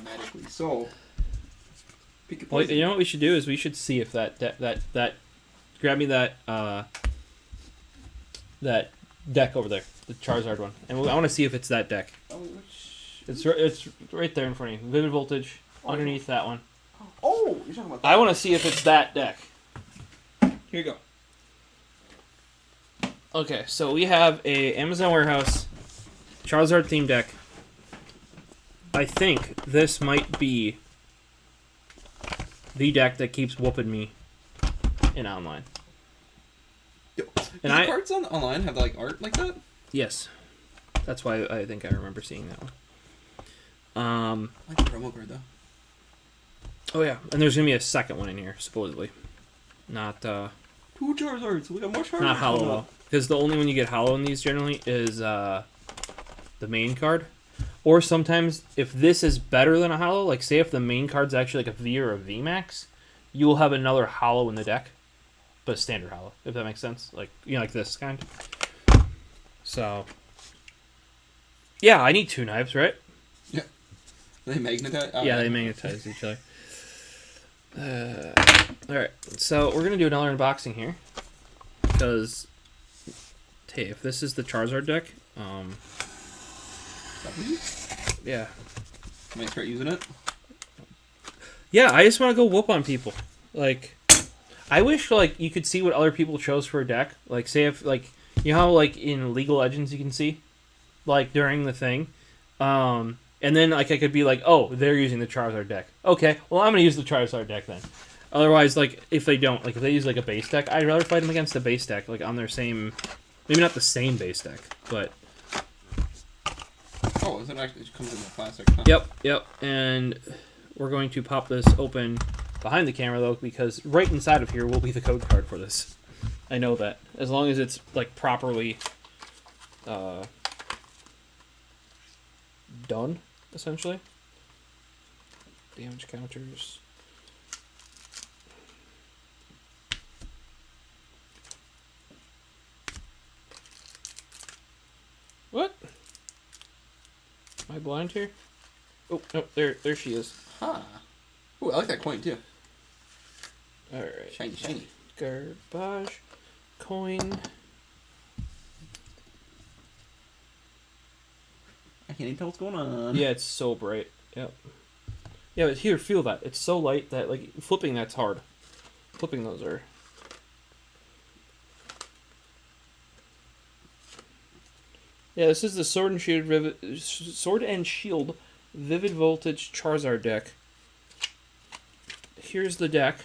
automatically. So, pick a Well, poison. you know what we should do is we should see if that grab me that that deck over there, the Charizard one, and I want to see if it's that deck. Oh, which... It's right there in front of you. Vivid Voltage underneath that one. Oh, you're talking about that. I want to see if it's that deck. Here you go. Okay, so we have a Amazon Warehouse Charizard Theme Deck. I think this might be the deck that keeps whooping me in online. And the cards on online have like art like that? Yes, that's why I think I remember seeing that one. I like the promo card though. Oh yeah, and there's gonna be a second one in here supposedly, not 2 Charizards. We got more Charizards. not hollow though, because the only one you get hollow in these generally is the main card, or sometimes if this is better than a hollow, like say if the main card's actually like a V or a V Max, you will have another hollow in the deck. But a standard hollow, if that makes sense. Like, you know, like this kind. So, yeah, I need 2 knives, right? Yeah. They magnetize? Oh, yeah, they magnetize each other. Alright, so we're going to do another unboxing here. Because, hey, if this is the Charizard deck, yeah. Might start using it? Yeah, I just want to go whoop on people. Like... I wish, like, you could see what other people chose for a deck. Like, say if, like, you know how, like, in League of Legends you can see? Like, during the thing. And then, like, I could be like, oh, they're using the Charizard deck. Okay, well, I'm going to use the Charizard deck then. Otherwise, like, if they don't, like, if they use, like, a base deck, I'd rather fight them against the base deck, like, on their same... Maybe not the same base deck, but... Oh, is it actually it comes in the plastic? Huh? Yep. And we're going to pop this open... behind the camera though, because right inside of here will be the code card for this. I know that. As long as it's like properly done, essentially. Damage counters. What? Am I blind here? Oh, no, there she is. Huh. Ooh, I like that coin too. Alright. Shiny. Garbage. Coin. I can't even tell what's going on. Yeah, it's so bright. Yep. Yeah, but here, feel that. It's so light that, like, flipping that's hard. Flipping those are... Yeah, this is the Sword and Shield Vivid Voltage Charizard deck. Here's the deck.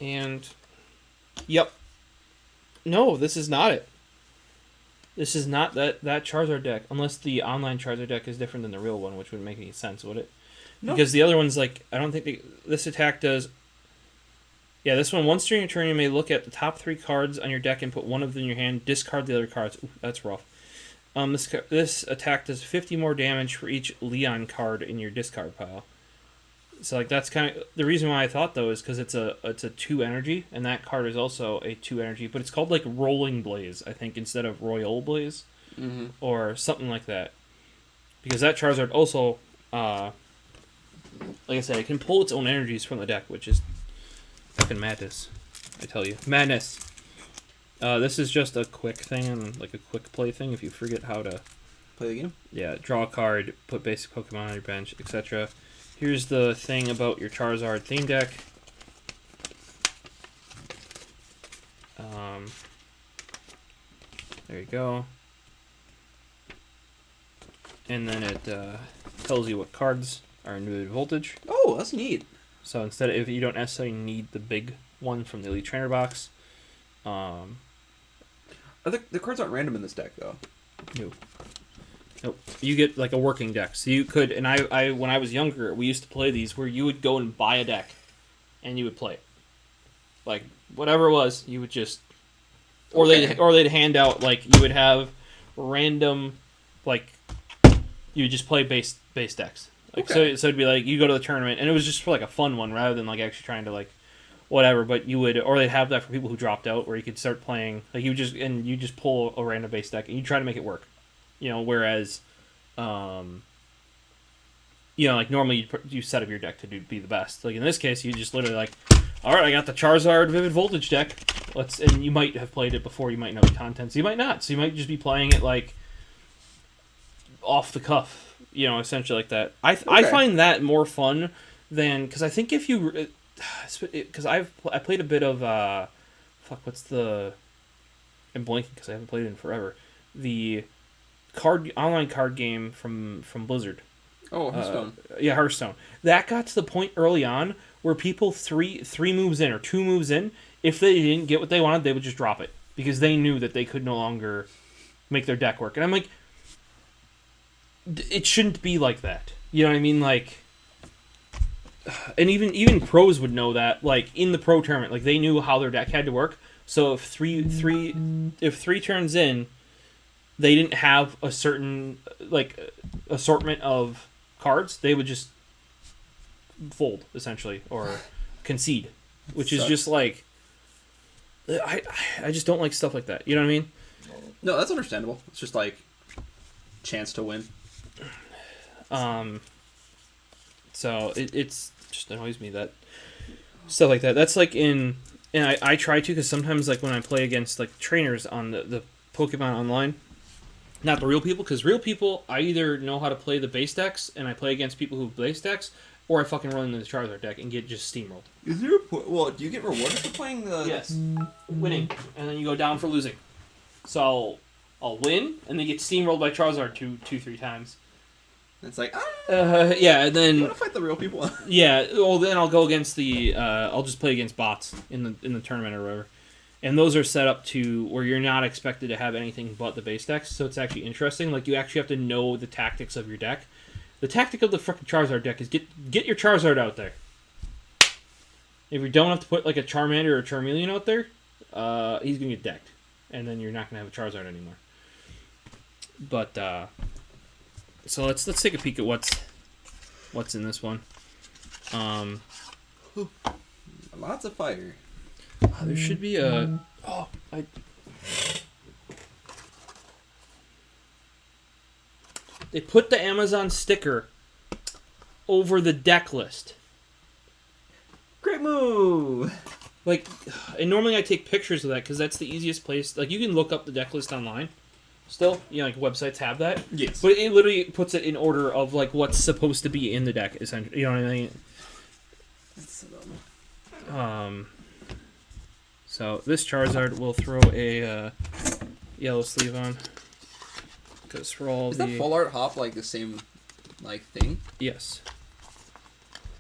And... Yep. No, this is not it. This is not that Charizard deck, unless the online Charizard deck is different than the real one, which wouldn't make any sense, would it? No. Because the other one's like, I don't think this attack does... Yeah, this one, once during your turn, you may look at the top 3 cards on your deck and put one of them in your hand, discard the other cards. Ooh, that's rough. This attack does 50 more damage for each Leon card in your discard pile. So, like, that's kind of... The reason why I thought, though, is because it's a 2 energy, and that card is also a 2 energy, but it's called, like, Rolling Blaze, I think, instead of Royal Blaze, or something like that. Because that Charizard also, like I said, it can pull its own energies from the deck, which is fucking madness, I tell you. Madness! This is just a quick thing, and, like, a quick play thing, if you forget how to... Play the game? Yeah, draw a card, put basic Pokemon on your bench, etc., Here's the thing about your Charizard Theme Deck. There you go. And then it tells you what cards are in Vivid Voltage. Oh, that's neat. So instead of, if you don't necessarily need the big one from the Elite Trainer box. The cards aren't random in this deck, though. No. Nope. You get like a working deck. So you could, and I when I was younger, we used to play these where you would go and buy a deck and you would play it. Like whatever it was, you would just or they'd hand out, like, you would have random, like, you would just play base decks. Like so it'd be like you go to the tournament and it was just for like a fun one rather than like actually trying to like whatever, but you would, or they'd have that for people who dropped out where you could start playing, like you just pull a random base deck and you try to make it work. You know, whereas, you know, like normally you set up your deck to be the best. Like in this case, you just literally like, all right, I got the Charizard Vivid Voltage deck. And you might have played it before. You might know the contents. You might not. So you might just be playing it like off the cuff. You know, essentially like that. I find that more fun than because I think if you because I played a bit of what's the I'm blanking because I haven't played it in forever. The online card game from Blizzard. Oh, Hearthstone. Yeah, Hearthstone. That got to the point early on where people three moves in or 2 moves in, if they didn't get what they wanted, they would just drop it because they knew that they could no longer make their deck work. And I'm like, it shouldn't be like that. You know what I mean? Like, and even pros would know that. Like in the pro tournament, like they knew how their deck had to work. So if three turns in, they didn't have a certain like assortment of cards, they would just fold essentially or concede, which is just like I just don't like stuff like that. You know what I mean? No, that's understandable. It's just like chance to win. So it's just annoys me that stuff like that. That's like and I try to because sometimes like when I play against like trainers on the Pokemon Online. Not the real people, because real people, I either know how to play the base decks, and I play against people who base decks, or I fucking run into the Charizard deck and get just steamrolled. Is there well, do you get rewarded for playing the... Yes. Winning. And then you go down for losing. So I'll win, and then get steamrolled by Charizard 2-3 times. It's like, yeah, and then... You want to fight the real people? Yeah, well, then I'll go against the... I'll just play against bots in the tournament or whatever. And those are set up to where you're not expected to have anything but the base decks, so it's actually interesting. Like, you actually have to know the tactics of your deck. The tactic of the frickin' Charizard deck is get your Charizard out there. If you don't have to put, like, a Charmander or a Charmeleon out there, he's going to get decked. And then you're not going to have a Charizard anymore. But, so let's take a peek at what's in this one. Lots of fire. There should be a... They put the Amazon sticker over the deck list. Great move! Like, and normally I take pictures of that because that's the easiest place. Like, you can look up the deck list online. Still, you know, like websites have that. Yes. But it literally puts it in order of like what's supposed to be in the deck, essentially. You know what I mean? That's so dumb. So this Charizard will throw a yellow sleeve on. Because for all Is that full art hop like the same like thing? Yes.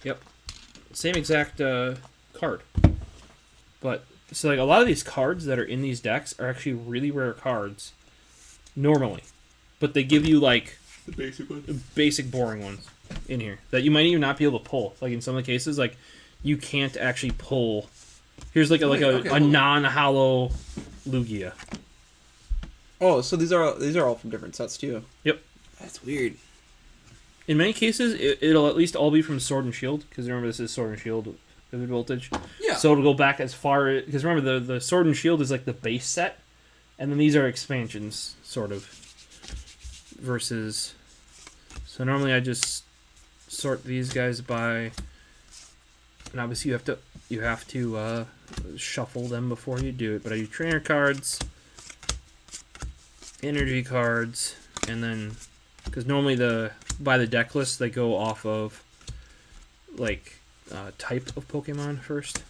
Yep. Same exact card. But so like a lot of these cards that are in these decks are actually really rare cards normally. But they give you like the basic ones. Basic boring ones in here that you might even not be able to pull. Like in some of the cases, like you can't actually pull. Here's like a non-hollow Lugia. Oh, so these are all from different sets too. Yep. That's weird. In many cases, it'll at least all be from Sword and Shield because remember this is Sword and Shield Vivid Voltage. Yeah. So it'll go back as far because remember the Sword and Shield is like the base set, and then these are expansions sort of. Versus, so normally I just sort these guys by, and obviously you have to shuffle them before you do it. But I do trainer cards, energy cards, and then because normally by the deck list they go off of like type of Pokemon first,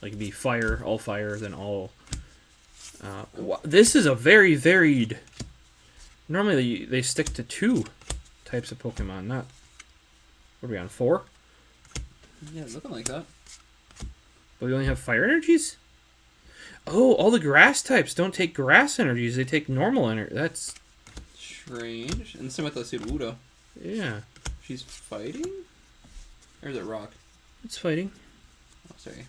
like it'd be fire, all fire, then all. This is a very varied. Normally they stick to 2 types of Pokemon, not. What are we on, 4? Yeah, looking like that. But we only have fire energies? Oh, all the grass types don't take grass energies, they take normal energy. That's strange. And same with the Sudowoodo. Yeah. She's fighting? Or is it rock? It's fighting. Oh, sorry.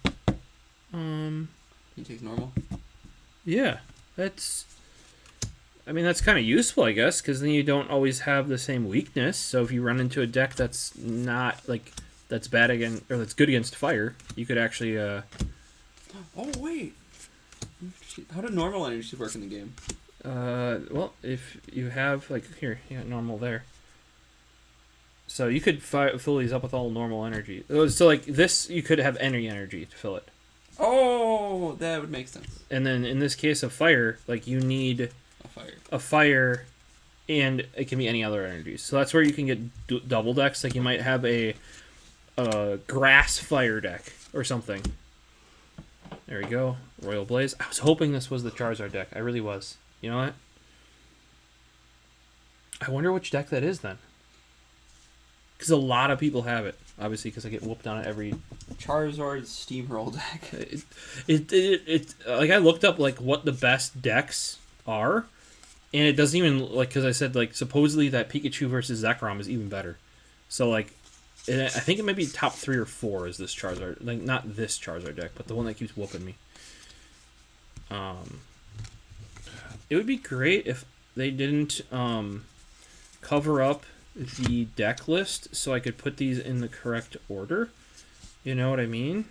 He takes normal? Yeah. I mean, that's kind of useful, I guess, because then you don't always have the same weakness. So if you run into a deck that's not, like, that's bad against, or that's good against fire, you could actually, Oh, wait. How do normal energies work in the game? Well, if you have, like, here, you got normal there. So you could fill these up with all normal energy. So like this, you could have any energy to fill it. Oh, that would make sense. And then in this case of fire, like you need a fire, and it can be any other energies. So that's where you can get double decks. Like you might have a grass fire deck or something. There we go. Royal Blaze. I was hoping this was the Charizard deck. I really was. You know what? I wonder which deck that is then. Because a lot of people have it. Obviously, because I get whooped on it every... Charizard Steamroll deck. It like, I looked up, like, what the best decks are. And it doesn't even, like, because I said, like, supposedly that Pikachu versus Zekrom is even better. So, like, I think it might be top 3 or 4 is this Charizard. Like, not this Charizard deck, but the one that keeps whooping me. It would be great if they didn't cover up the deck list so I could put these in the correct order. You know what I mean?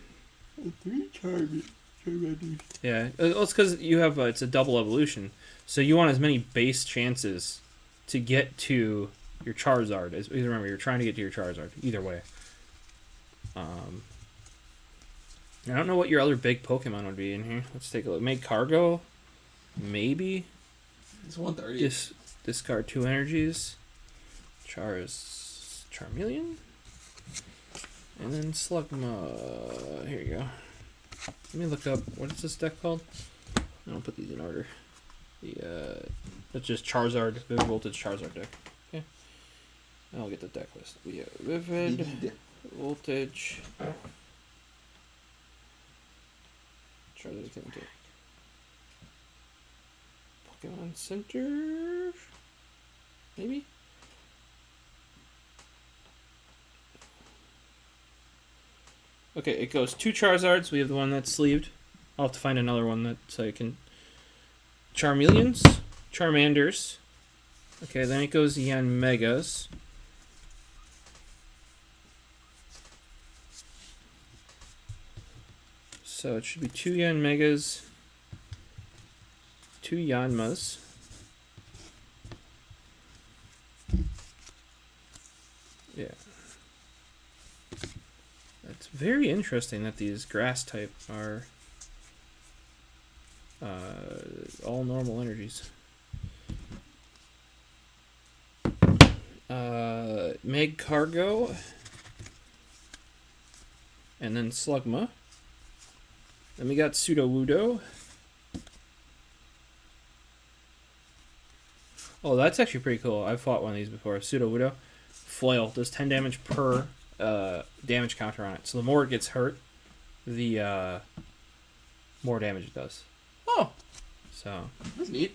3 Charmanders. Yeah, it's because you have it's a double evolution, so you want as many base chances to get to your Charizard. As remember, you're trying to get to your Charizard either way. I don't know what your other big Pokemon would be in here. Let's take a look. Make Cargo, maybe. It's 130. Discard 2 energies. Charmeleon, and then Slugma. Here you go. Let me look up, what is this deck called? I don't put these in order. That's just Charizard, Vivid Voltage Charizard deck. Okay. I'll get the deck list. We have Vivid Voltage Charizard Theme Deck. Pokemon Center, maybe. Okay, it goes 2 Charizards. We have the one that's sleeved. I'll have to find another one that so I can... Charmeleons. Charmanders. Okay, then it goes Yan Megas. So it should be 2 Yan Megas. 2 Yanmas. Yeah. It's very interesting that these grass type are all normal energies. Meg Cargo, and then Slugma. Then we got Sudowoodo. Oh, that's actually pretty cool. I've fought one of these before. Sudowoodo. Flail does 10 damage per damage counter on it. So the more it gets hurt, the more damage it does. Oh. So. That's neat.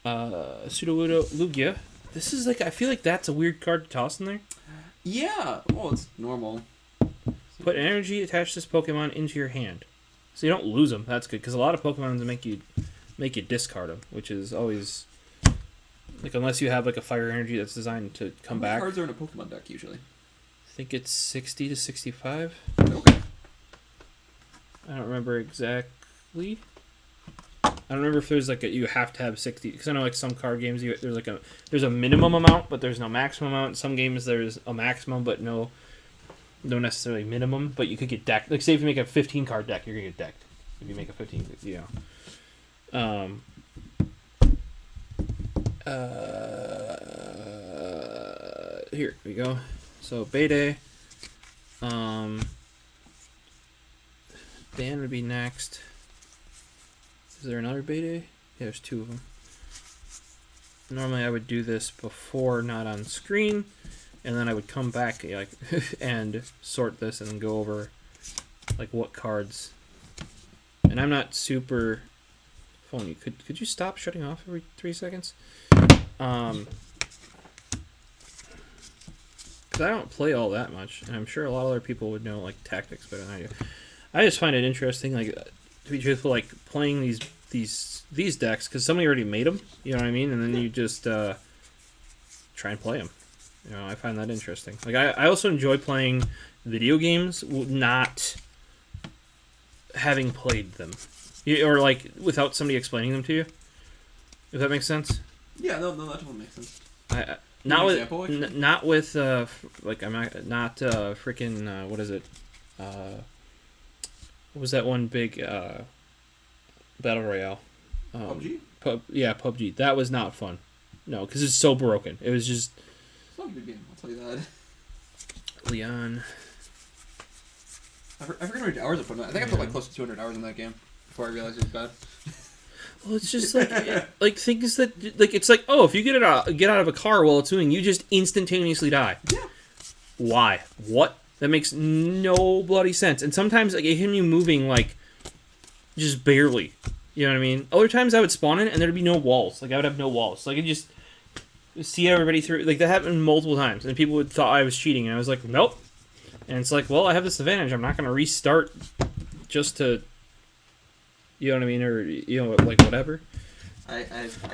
Sudowoodo Lugia. This is like, I feel like that's a weird card to toss in there. Yeah. Well, it's normal. Put energy attached to this Pokemon into your hand. So you don't lose them. That's good. Because a lot of Pokemon make you discard them, which is always... Like, unless you have, like, a fire energy that's designed to come back. How many cards are in a Pokemon deck, usually? I think it's 60 to 65. Okay. I don't remember exactly. I don't remember if there's, like, you have to have 60. Because I know, like, some card games, there's a minimum amount, but there's no maximum amount. In some games, there's a maximum, but no necessarily minimum. But you could get decked. Like, say if you make a 15-card deck, you're going to get decked. If you make a 15, you know. Here we go. So Bede, Dan would be next. Is there another Bede? Yeah, there's 2 of them. Normally I would do this before, not on screen, and then I would come back like and sort this and then go over like what cards. And I'm not super phony. Could you stop shutting off every 3 seconds? Because I don't play all that much, and I'm sure a lot of other people would know like tactics better than I do. I just find it interesting, like to be truthful, like playing these decks because somebody already made them. You know what I mean? And then you just try and play them. You know, I find that interesting. Like I also enjoy playing video games, not having played them, or like without somebody explaining them to you. If that makes sense. Yeah, no, that totally makes sense. Not with example, actually? not with like I'm not freaking what is it? What was that one big battle royale? PUBG? PUBG. That was not fun. No, because it's so broken. It was just It's not a good game, I'll tell you that. Leon. I forget how many hours I put in that. I think I put like close to 200 hours in that game before I realized it was bad. Well, it's just like like things that like it's like, oh, if you get out of a car while it's doing, you just instantaneously die. Yeah. Why? What? That makes no bloody sense. And sometimes like him you moving like just barely. You know what I mean? Other times I would spawn in and there'd be no walls. Like I would have no walls. Like I could just see everybody through. Like that happened multiple times, and people would thought I was cheating, and I was like, nope. And it's like, well, I have this advantage. I'm not going to restart just to, you know what I mean, or like whatever. I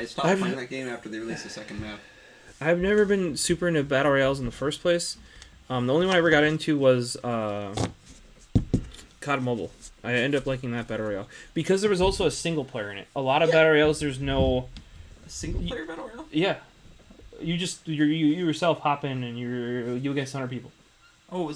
stopped playing that game after they released the second map. I've never been super into battle royales in the first place. The only one I ever got into was COD Mobile. I ended up liking that battle royale because there was also a single player in it. A lot of battle royales, there's no A single player battle royale? Yeah, you yourself hop in and you against 100 people. Oh, was